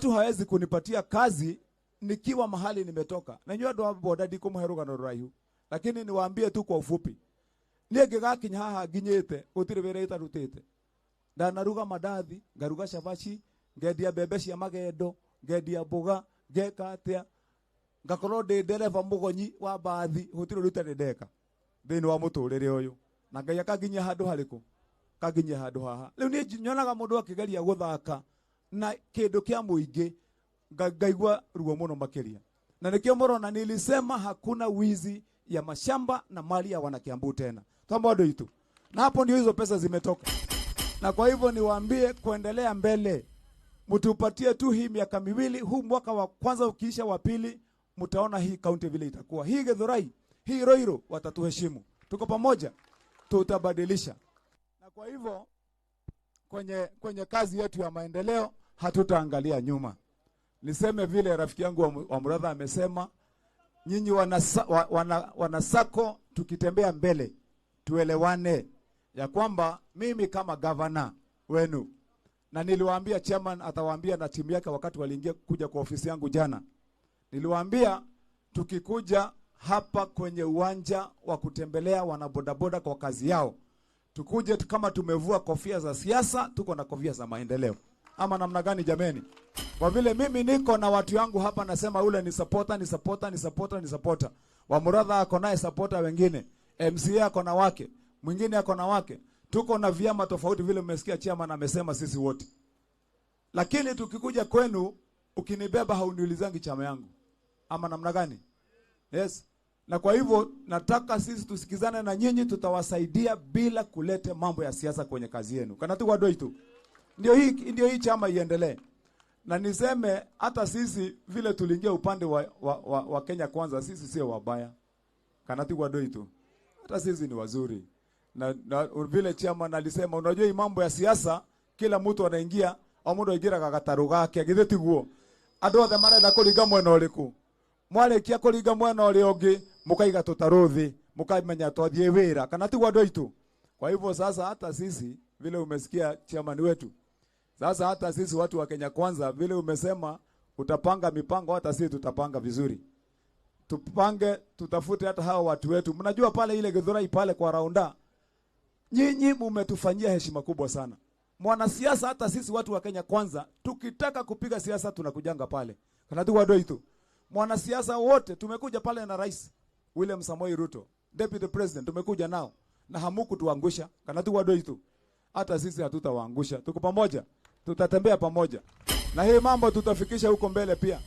mtu hawezi kunipatia kazi nikiwa mahali nimetoka. Na nyua ndo boda diko muheruga no raihu. Lakini niwaambie tu kwa ufupi. Niye gigakinya haha nginyete gutire wira itarutite. Ndanaruga madathi, ngaruga shabashi, ngendia mbembe cia magendo, ngendia mboga, ngeka atia. Ngakorwo ndi ndereba mugonyi wa bathi, gutire ruta ndeka. Thini wa muturire uyu. Na Ngai akaginya handu hariku. Kaginya handu haha. Riu ni nyonaga mundu akigeria guthaka na kindu kia muingi ngaigua ruo muno makiria. Na nikio murona nilisema hakuna wizi ya mashamba na mali ya wanakiambu tena. Tambodo itu. Na hapo ndio hizo pesa zimetoka. Na kwa hivyo niwaambie kuendelea mbele. Mtupatie tu hii miaka miwili, huu mwaka wa kwanza ukiisha wa pili, mtaona hii kaunti vile itakuwa. Hii Githurai, hii Roiro watatuheshimu. Tuko pamoja, tutabadilisha. Na kwa hivyo kwenye kazi yetu ya maendeleo hatutaangalia nyuma. Niseme vile rafiki yangu wa Muratha amesema, nyinyi wanasako tukitembea mbele, tuelewane ya kwamba mimi kama governor wenu, na niliwaambia chairman atawaambia na timu yake wakati waliingia kuja kwa ofisi yangu jana. Niliwaambia tukikuja hapa kwenye uwanja wa kutembelea wanabodaboda kwa kazi yao, tukuje kama tumevua kofia za siasa, tuko na kofia za maendeleo. Ama namna gani jameni? Kwa vile mimi niko na watu wangu hapa, nasema ule ni supporter. Wa Muratha ako naye supporter wengine. MCA ako na wake, mwingine ako na wake. Tuko na vyama tofauti vile mmesikia chairman amesema sisi wote. Lakini tukikuja kwenu, ukinibeba hauniulizangi chama yangu. Ama namna gani? Yes. Na kwa hivyo nataka sisi tusikizane na nyinyi, tutawasaidia bila kulete mambo ya siasa kwenye kazi yenu. Kana tu wadoi tu. Ndio hii chama iendelee. Na niseme hata sisi vile tuliingia upande wa Kenya Kwanza, sisi sio wabaya. Kana tu wadoi tu. Hata sisi ni wazuri. Na vile chairman alisema, unajua hii mambo ya siasa kila mtu anaingia au mtu agira kakataru gake githeti guo. Andu othe marenda kuriga mwena uriku. Mwalekia kuriga mwena uri ungi, mukaiga tutaruthi, mukamenya twathie wira. Kana ti gwa ndoitu. Kwa hivyo sasa hata sisi vile umesikia chairman wetu. Sasa hata sisi watu wa Kenya Kwanza vile umesema utapanga mipango, hata sisi tutapanga vizuri. Tupange, tutafute hata hao watu wetu. Mnajua pale ile Githurai pale kwa Raunda, nyinyi mmetufanyia heshima kubwa sana. Mwanasiasa hata sisi watu wa Kenya Kwanza tukitaka kupiga siasa tunakujanga pale. Kana tu wadoi tu. Mwanasiasa wote tumekuja pale na Rais William Samoei Ruto, Deputy President tumekuja nao na hamuku tuangusha. Kana tu wadoi tu. Hata sisi hatutawaangusha. Tuko pamoja. Tutatembea pamoja. Na hii mambo tutafikisha huko mbele pia.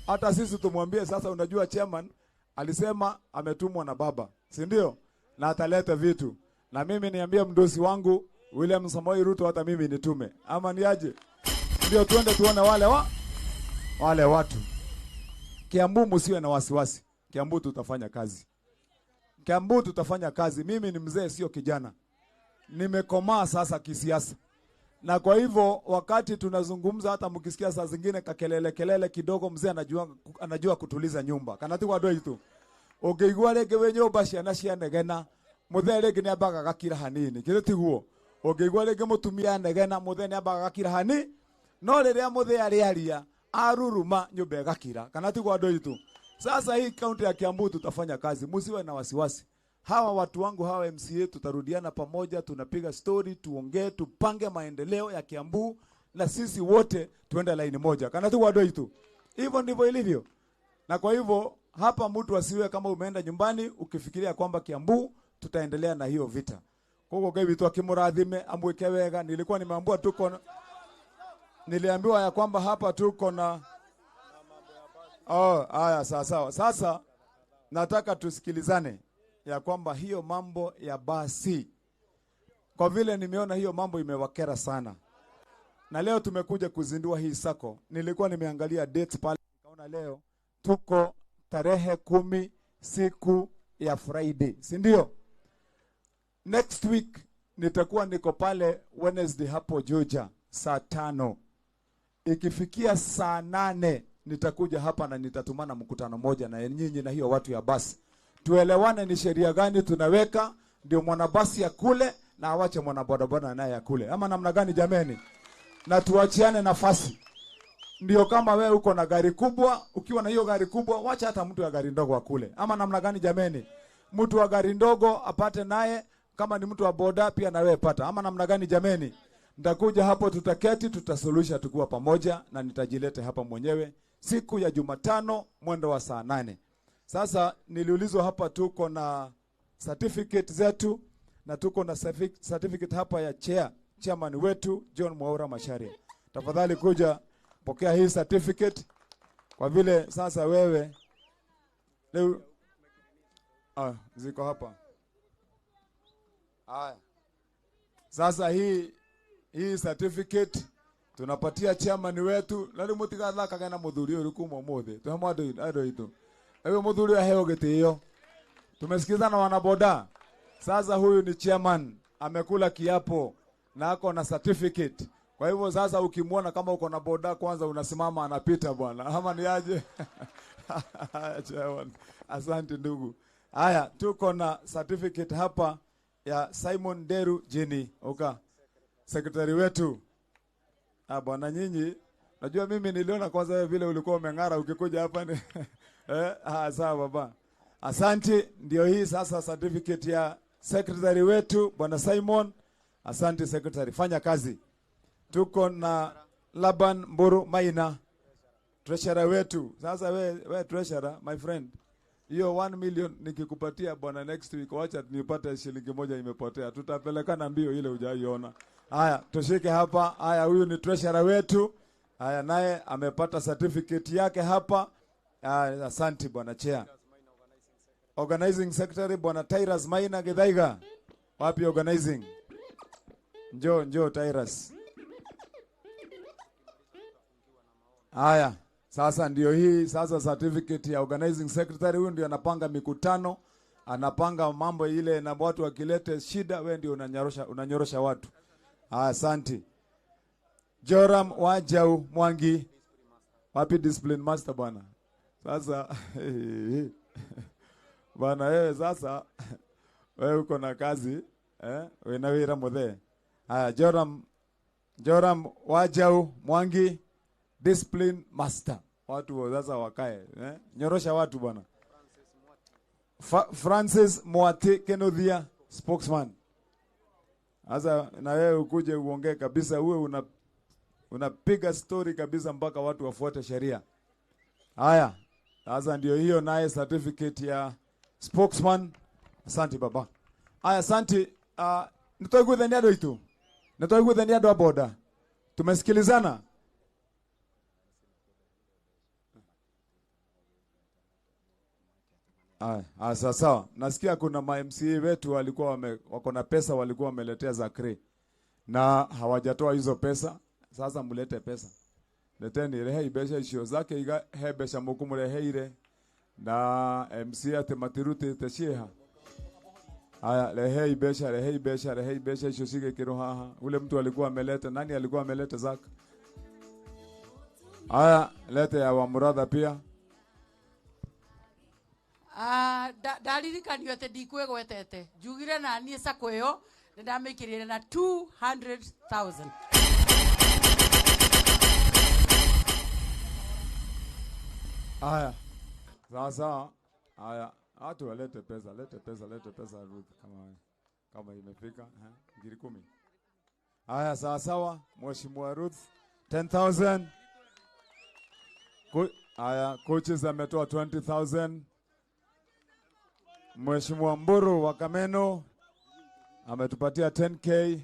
Hata sisi tumwambie sasa, unajua chairman alisema ametumwa na baba, si ndio? Na ataleta vitu. Na mimi niambia mdosi wangu William Samoei Ruto hata mimi nitume. Ama niaje? Ndio tuende tuone wale watu. Kiambu msiwe na wasiwasi. Kiambu tutafanya kazi. Kiambu tutafanya kazi. Mimi ni mzee sio kijana. Nimekomaa sasa kisiasa. Na kwa hivyo wakati tunazungumza, hata mkisikia saa zingine kelele kidogo, mzee anajua kutuliza nyumba. Kana tu wadoi tu. Ogeigwa rege we nyumba cia negena, muthe rege ni ambaga gakira hanini. Kile tiguo. Ogeigwa rege mutumia negena, muthe ni ambaga gakira hani. No riria muthe aria aruruma nyumba gakira. Kana tu wadoi tu. Sasa hii kaunti ya Kiambu tutafanya kazi. Msiwe na wasiwasi. Hawa watu wangu hawa MCA tutarudiana pamoja, tunapiga story, tuongee, tupange maendeleo ya Kiambu na sisi wote tuende line moja. Kana tu wadoi tu. Hivyo ndivyo ilivyo. Na kwa hivyo hapa mtu asiwe kama umeenda nyumbani ukifikiria kwamba Kiambu tutaendelea na hiyo vita. Koko Gabi tu akimurathime amweke wega. Niliambiwa ya kwamba hapa tuko na haya sawa. Sasa nataka tusikilizane ya kwamba hiyo mambo ya basi, kwa vile nimeona hiyo mambo imewakera sana, na leo tumekuja kuzindua hii sako. Nilikuwa nimeangalia date pale, nikaona leo tuko tarehe 10 siku ya Friday, si ndio? Next week nitakuwa niko pale Wednesday hapo Georgia saa 5. Ikifikia saa 8 nitakuja hapa na nitatumana mkutano moja na nyinyi na hiyo watu ya basi. Tuelewane ni sheria gani tunaweka, ndio mwanabasi ya kule na awache mwanabodaboda naye ya kule. Ama namna gani jameni? Na tuachiane nafasi. ndio kama wewe uko na gari kubwa, ukiwa na hiyo gari kubwa, wacha hata mtu wa gari ndogo akule. Ama namna gani jameni? Mtu wa gari ndogo apate naye, kama ni mtu wa boda pia na wewe pata. Ama namna gani jameni? Nitakuja hapo, tutaketi, tutasuluhisha tukiwa pamoja, na nitajilete hapa mwenyewe siku ya Jumatano mwendo wa saa 8. Sasa niliulizwa hapa tuko na certificate zetu, na tuko na certificate hapa ya chairman wetu John Mwaura Macharia. Tafadhali kuja pokea hii certificate, kwa vile sasa wewe leo ziko hapa. Haya. Sasa hii certificate tunapatia chairman wetu, na ndio mutigatha kagana muthuri uri kuma mothe. Tuhamwado ado itu. Ewe muthuri aheo gitio. Tumesikizana wana boda. Sasa huyu ni chairman, amekula kiapo na ako na certificate. Kwa hivyo sasa ukimwona kama uko na boda, kwanza unasimama anapita bwana. Ama ni aje? Asante ndugu. Haya, tuko na certificate hapa ya Simon Deru Jini. Secretary wetu. Bwana nyinyi, najua mimi niliona kwanza wewe vile ulikuwa umeng'ara ukikuja hapa ni sawa baba. Asante, ndio hii sasa certificate ya secretary wetu Bwana Simon. Asante secretary, fanya kazi. Tuko na Laban Mburu Maina, treasurer wetu. Sasa we treasurer my friend. Hiyo 1 million nikikupatia bwana next week, wacha nipate shilingi moja imepotea. Tutapelekana mbio ile hujaiona. Haya, tushike hapa. Haya, huyu ni treasurer wetu. Haya, naye amepata certificate yake hapa. Asante bwana chair. Organizing secretary bwana Tyrus Maina Githaiga. Wapi organizing? Njoo Tyrus. Haya, sasa ndio hii sasa certificate ya organizing secretary. Huyu ndio anapanga mikutano, anapanga mambo ile, na watu wakilete shida wewe ndio unanyorosha watu. Asante. Joram Wajau Mwangi. Wapi discipline master bwana? Sasa bwana wewe sasa wewe uko na kazi wewe na wira muthe. Joram Wajau Mwangi, discipline master. Watu sasa wakae nyorosha watu bwana. Francis Mwati Kenothia, spokesman. Sasa na wewe ukuje uongee kabisa, uwe unapiga story kabisa mpaka watu wafuate sheria. Haya, sasa ndio hiyo naye certificate ya spokesman. Asante baba. Haya, asante. Nitoiguthania ndo itu. Nitoiguthania ndo boda. Tumesikilizana? Sasa sawa. Nasikia kuna MCA wetu walikuwa wako na pesa, walikuwa wameletea za kre na hawajatoa hizo pesa. Sasa mulete pesa. Leteni rehe ibesha ishio zake iga hebesha mukumureheire na MCA tematirute tesheha. Haya, rehe ibesha ishio sige kirohaha. Ule mtu alikuwa ameleta, nani alikuwa ameleta zaka? Haya, lete ya Wamuradha pia. Dalirikanio ate ndikwegwetete njugire na nie sako yo ndamikirire na 200,000. Haya, sasa haya, watu walete pesa, lete pesa Ruth, kama imefika ngiri 10. Haya, sawa Mheshimiwa Ruth 10,000. Haya, coaches ametoa 20,000. Mheshimiwa Mburu wa Kameno ametupatia 10K.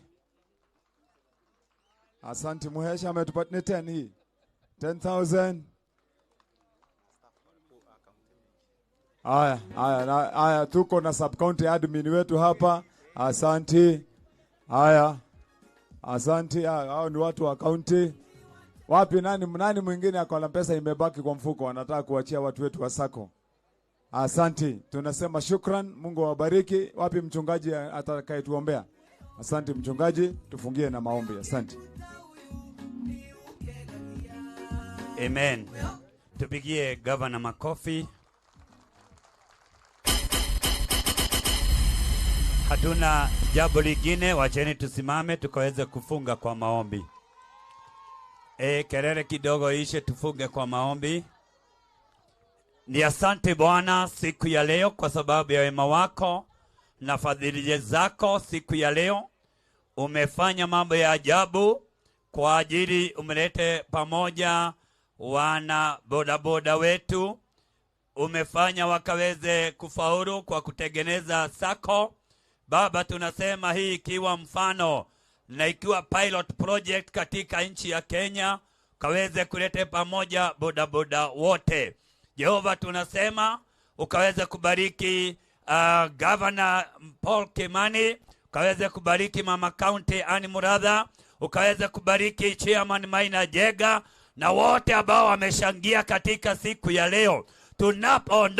Asante Muhesha ametupatia 10 hii. 10,000. Haya, tuko na sub county admin wetu hapa. Asante. Haya. Asante. Hao ni watu wa county. Wapi nani mwingine akona pesa imebaki kwa mfuko anataka kuachia watu wetu wa sako? Asante. Tunasema shukran, Mungu awabariki. Wapi mchungaji atakayetuombea? Asante mchungaji, tufungie na maombi. Asante. Amen. Tupigie gavana makofi. Hatuna jambo lingine, wacheni tusimame tukaweze kufunga kwa maombi. Kelele kidogo ishe, tufunge kwa maombi. Ni asante Bwana siku ya leo kwa sababu ya wema wako na fadhili zako. Siku ya leo umefanya mambo ya ajabu kwa ajili, umelete pamoja wana bodaboda wetu, umefanya wakaweze kufaulu kwa kutengeneza sako. Baba, tunasema hii ikiwa mfano na ikiwa pilot project katika nchi ya Kenya, ukaweze kulete pamoja bodaboda wote. Jehova, tunasema ukaweze kubariki Governor Paul Kimani, ukaweze kubariki Mama County Annie Muratha, ukaweze kubariki Chairman Maina Jega na wote ambao wameshangia katika siku ya leo. Tunapoondoka